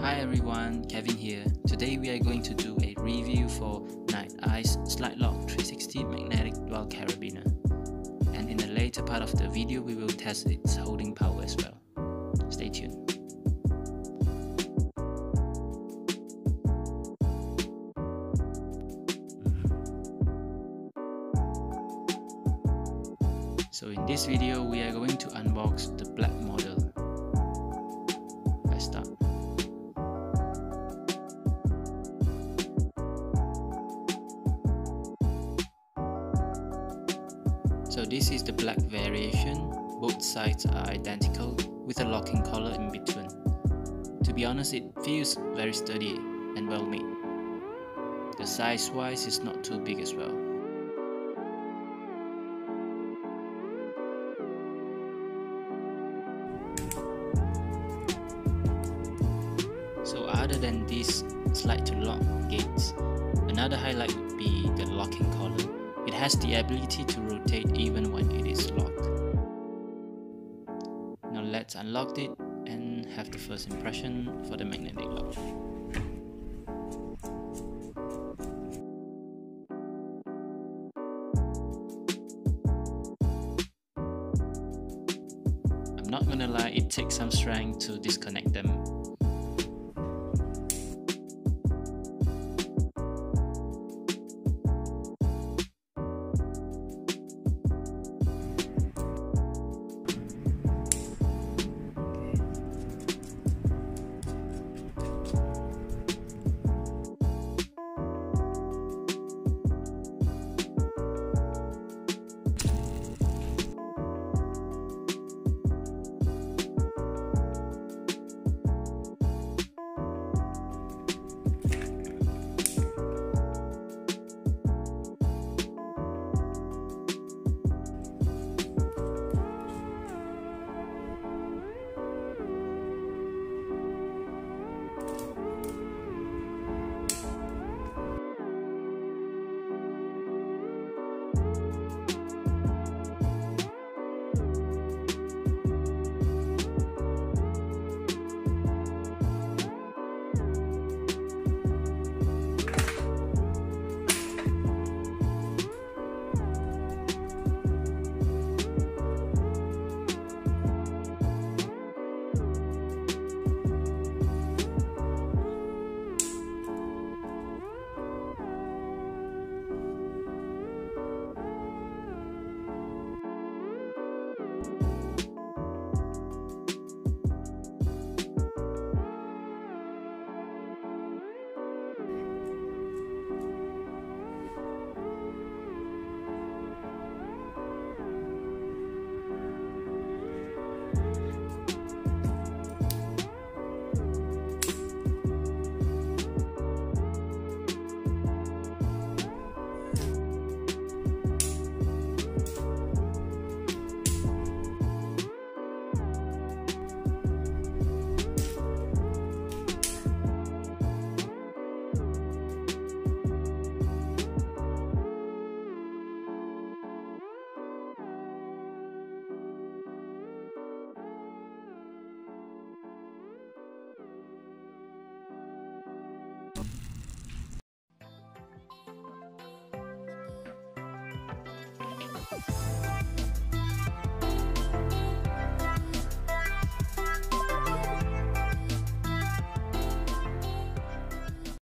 Hi everyone, Kevin here. Today we are going to do a review for Nite Ize SlideLock 360 magnetic dual carabiner. And in the later part of the video we will test its holding power as well. Stay tuned. So in this video we are going to unbox the black model. Let's start. So this is the black variation. Both sides are identical with a locking collar in between. To be honest, it feels very sturdy and well made. The size wise is not too big as well. So other than these slide to lock gates, another highlight would be the locking collar. It has the ability to rotate even when it is locked. Now let's unlock it and have the first impression for the magnetic lock. I'm not gonna lie, it takes some strength to disconnect them.